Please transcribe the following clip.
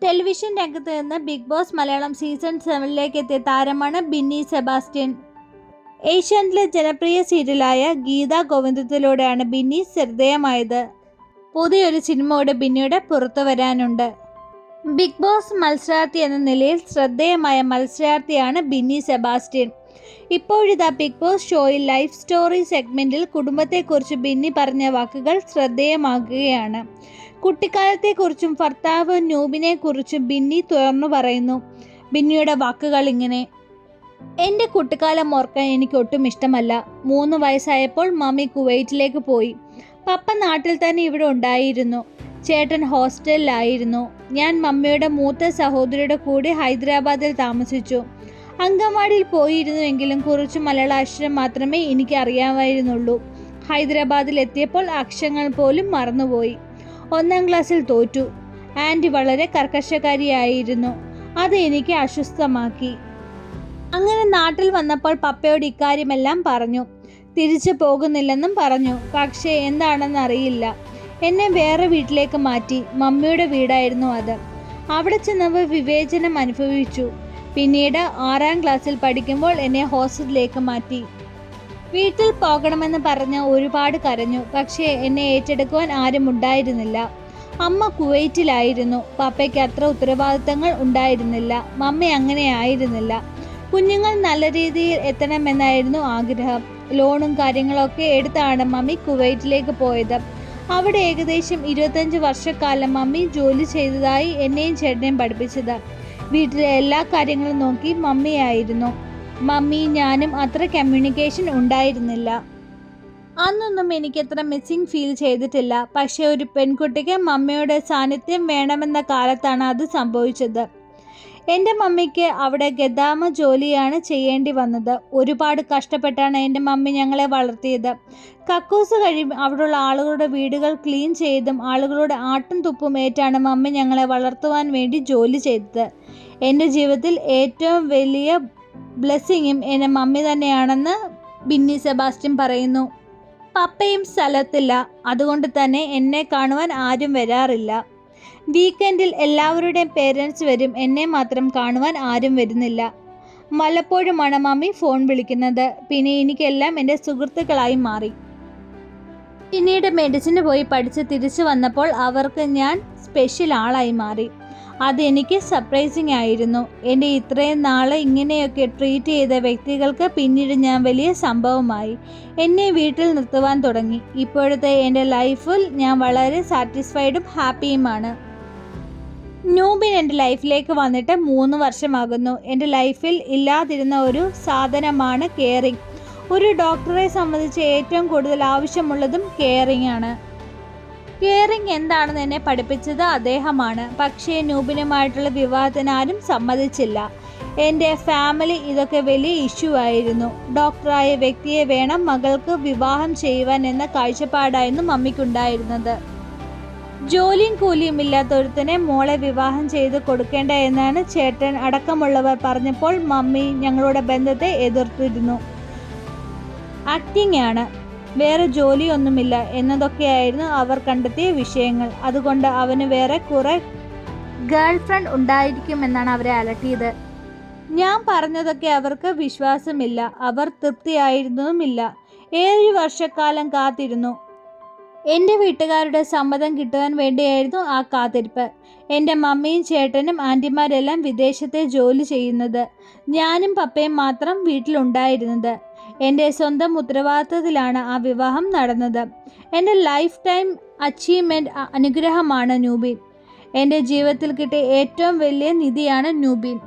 Television രംഗത്ത് നിന്ന് big boss Malayalam season 7 എത്തിയ താരമാണ് ബിന്നി സെബാസ്റ്റ്യൻ. ഏഷ്യാനെറ്റിലെ ജനപ്രിയ സീരിയലായ ഗീതാ ഗോവിന്ദത്തിലൂടെയാണ് ബിന്നി ശ്രദ്ധേയമായത്. പുതിയൊരു സിനിമയുടെ ബിന്നിയുടെ പുറത്തു വരാനുണ്ട്. ബിഗ് ബോസ് മത്സരാർത്ഥി എന്ന നിലയിൽ ശ്രദ്ധേയമായ മത്സരാർത്ഥിയാണ് ബിന്നി സെബാസ്റ്റ്യൻ. ഇപ്പോഴിതാ ബിഗ് ബോസ് ഷോയിൽ ലൈഫ് സ്റ്റോറി സെഗ്മെന്റിൽ കുടുംബത്തെക്കുറിച്ച് ബിന്നി പറഞ്ഞ വാക്കുകൾ ശ്രദ്ധേയമാകുകയാണ്. കുട്ടിക്കാലത്തെക്കുറിച്ചും ഭർത്താവ് നൂബിനെക്കുറിച്ചും ബിന്നി തുറന്നു പറയുന്നു. ബിന്നിയുടെ വാക്കുകൾ ഇങ്ങനെ: എൻ്റെ കുട്ടിക്കാലം ഓർക്കാൻ എനിക്ക് ഒട്ടും ഇഷ്ടമല്ല. 3 വയസ്സായപ്പോൾ മമ്മി കുവൈറ്റിലേക്ക് പോയി. പപ്പ നാട്ടിൽ തന്നെ ഇവിടെ ഉണ്ടായിരുന്നു. ചേട്ടൻ ഹോസ്റ്റലിലായിരുന്നു. ഞാൻ മമ്മിയുടെ മൂത്ത സഹോദരിയുടെ കൂടെ ഹൈദരാബാദിൽ താമസിച്ചു. അങ്കമാടിയിൽ പോയിരുന്നുവെങ്കിലും കുറച്ച് മലയാള അക്ഷരം മാത്രമേ എനിക്ക് അറിയാമായിരുന്നുള്ളൂ. ഹൈദരാബാദിൽ എത്തിയപ്പോൾ അക്ഷരങ്ങൾ പോലും മറന്നുപോയി. 1ാം ക്ലാസ്സിൽ തോറ്റു. ആൻറ്റി വളരെ കർക്കശക്കാരിയായിരുന്നു. അത് എനിക്ക് അസ്വസ്ഥമാക്കി. അങ്ങനെ നാട്ടിൽ വന്നപ്പോൾ പപ്പയോട് ഇക്കാര്യമെല്ലാം പറഞ്ഞു. തിരിച്ചു പോകുന്നില്ലെന്നും പറഞ്ഞു. പക്ഷേ എന്താണെന്ന് അറിയില്ല. എന്നെ വേറെ വീട്ടിലേക്ക് മാറ്റി. മമ്മിയുടെ വീടായിരുന്നു അത്. അവിടെ ചെന്നപ്പോൾ വിവേചനം അനുഭവിച്ചു. പിന്നീട് 6ാം ക്ലാസ്സിൽ പഠിക്കുമ്പോൾ എന്നെ ഹോസ്റ്റലിലേക്ക് മാറ്റി. വീട്ടിൽ പോകണമെന്ന് പറഞ്ഞ് ഒരുപാട് കരഞ്ഞു. പക്ഷേ എന്നെ ഏറ്റെടുക്കുവാൻ ആരും ഉണ്ടായിരുന്നില്ല. അമ്മ കുവൈറ്റിലായിരുന്നു. പപ്പയ്ക്ക് അത്ര ഉത്തരവാദിത്തങ്ങൾ ഉണ്ടായിരുന്നില്ല. മമ്മി അങ്ങനെ ആയിരുന്നില്ല. കുഞ്ഞുങ്ങൾ നല്ല രീതിയിൽ എത്തണമെന്നായിരുന്നു ആഗ്രഹം. ലോണും കാര്യങ്ങളൊക്കെ എടുത്താണ് മമ്മി കുവൈറ്റിലേക്ക് പോയത്. അവിടെ ഏകദേശം 25 വർഷക്കാലം മമ്മി ജോലി ചെയ്തതായി എന്നെയും ചേട്ടനെയും പഠിപ്പിച്ചത്. വീട്ടിലെ എല്ലാ കാര്യങ്ങളും നോക്കി മമ്മിയായിരുന്നു. മമ്മി ഞാനും അത്ര കമ്മ്യൂണിക്കേഷൻ ഉണ്ടായിരുന്നില്ല. അന്നൊന്നും എനിക്കത്ര മിസ്സിങ് ഫീൽ ചെയ്തിട്ടില്ല. പക്ഷേ ഒരു പെൺകുട്ടിക്ക് മമ്മിയുടെ സാന്നിധ്യം വേണമെന്ന കാലത്താണ് അത് സംഭവിച്ചത്. എൻ്റെ മമ്മിക്ക് അവിടെ ഗദാമ ജോലിയാണ് ചെയ്യേണ്ടി വന്നത്. ഒരുപാട് കഷ്ടപ്പെട്ടാണ് എൻ്റെ മമ്മി ഞങ്ങളെ വളർത്തിയത്. കക്കൂസ് കഴിയും അവിടെയുള്ള ആളുകളുടെ വീടുകൾ ക്ലീൻ ചെയ്തും ആളുകളുടെ ആട്ടും തുപ്പും ഏറ്റാണ് മമ്മി ഞങ്ങളെ വളർത്തുവാൻ വേണ്ടി ജോലി ചെയ്തത്. എൻ്റെ ജീവിതത്തിൽ ഏറ്റവും വലിയ ബ്ലെസ്സിങ്ങും എൻ്റെ മമ്മി തന്നെയാണെന്ന് ബിന്നി സെബാസ്റ്റ്യൻ പറയുന്നു. പപ്പയും സ്ഥലത്തില്ല. അതുകൊണ്ട് തന്നെ എന്നെ കാണുവാൻ ആരും വരാറില്ല. വീക്കെൻഡിൽ എല്ലാവരുടെയും പേരൻസ് വരും. എന്നെ മാത്രം കാണുവാൻ ആരും വരുന്നില്ല. വല്ലപ്പോഴുമാണ് മമ്മി ഫോൺ വിളിക്കുന്നത്. പിന്നെ എനിക്കെല്ലാം എൻ്റെ സുഹൃത്തുക്കളായി മാറി. പിന്നീട് മെഡിസിന് പോയി പഠിച്ച് തിരിച്ചു വന്നപ്പോൾ അവർക്ക് ഞാൻ സ്പെഷ്യൽ ആളായി മാറി. അതെനിക്ക് സർപ്രൈസിങ് ആയിരുന്നു. എൻ്റെ ഇത്രയും നാൾ ഇങ്ങനെയൊക്കെ ട്രീറ്റ് ചെയ്ത വ്യക്തികൾക്ക് പിന്നീട് ഞാൻ വലിയ സംഭവമായി. എന്നെ വീട്ടിൽ നിർത്തുവാൻ തുടങ്ങി. ഇപ്പോഴത്തെ എൻ്റെ ലൈഫിൽ ഞാൻ വളരെ സാറ്റിസ്ഫൈഡും ഹാപ്പിയുമാണ്. നൂബിൻ എൻ്റെ ലൈഫിലേക്ക് വന്നിട്ട് 3 വർഷമാകുന്നു. എൻ്റെ ലൈഫിൽ ഇല്ലാതിരുന്ന ഒരു സാധനമാണ് കെയറിങ്. ഒരു ഡോക്ടറെ സംബന്ധിച്ച് ഏറ്റവും കൂടുതൽ ആവശ്യമുള്ളതും കെയറിങ് ആണ്. കെയറിങ് എന്താണെന്ന് എന്നെ പഠിപ്പിച്ചത് അദ്ദേഹമാണ്. പക്ഷേ നൂബിനുമായിട്ടുള്ള വിവാഹത്തിന് ആരും സമ്മതിച്ചില്ല. എൻ്റെ ഫാമിലി ഇതൊക്കെ വലിയ ഇഷ്യൂ ആയിരുന്നു. ഡോക്ടറായ വ്യക്തിയെ വേണം മകൾക്ക് വിവാഹം ചെയ്യുവാൻ എന്ന കാഴ്ചപ്പാടായിരുന്നു മമ്മിക്കുണ്ടായിരുന്നത്. ജോലിയും കൂലിയും ഇല്ലാത്ത ഒരുത്തനെ മോളെ വിവാഹം ചെയ്ത് കൊടുക്കേണ്ട എന്നാണ് ചേട്ടൻ അടക്കമുള്ളവർ പറഞ്ഞപ്പോൾ മമ്മി ഞങ്ങളുടെ ബന്ധത്തെ എതിർത്തിരുന്നു. ആക്ടിങ് ആണ്, വേറെ ജോലിയൊന്നുമില്ല എന്നതൊക്കെയായിരുന്നു അവർ കണ്ടെത്തിയ വിഷയങ്ങൾ. അതുകൊണ്ട് അവന് വേറെ കുറെ ഗേൾ ഫ്രണ്ട് ഉണ്ടായിരിക്കുമെന്നാണ് അവരെ അലട്ടിയത്. ഞാൻ പറഞ്ഞതൊക്കെ അവർക്ക് വിശ്വാസമില്ല. അവർ തൃപ്തിയായിരുന്നതുമില്ല. 7 വർഷക്കാലം കാത്തിരുന്നു. എൻ്റെ വീട്ടുകാരുടെ സമ്മതം കിട്ടുവാൻ വേണ്ടിയായിരുന്നു ആ കാത്തിരിപ്പ്. എൻ്റെ മമ്മിയും ചേട്ടനും ആൻറ്റിമാരെല്ലാം വിദേശത്തെ ജോലി ചെയ്യുന്നത്. ഞാനും പപ്പയും മാത്രം വീട്ടിലുണ്ടായിരുന്നത്. എൻ്റെ സ്വന്തം ഉത്തരവാദിത്തത്തിലാണ് ആ വിവാഹം നടന്നത്. എൻ്റെ ലൈഫ് ടൈം അച്ചീവ്മെൻറ്റ് അനുഗ്രഹമാണ് നൂബിൻ. എൻ്റെ ജീവിതത്തിൽ കിട്ടിയ ഏറ്റവും വലിയ നിധിയാണ് നൂബിൻ.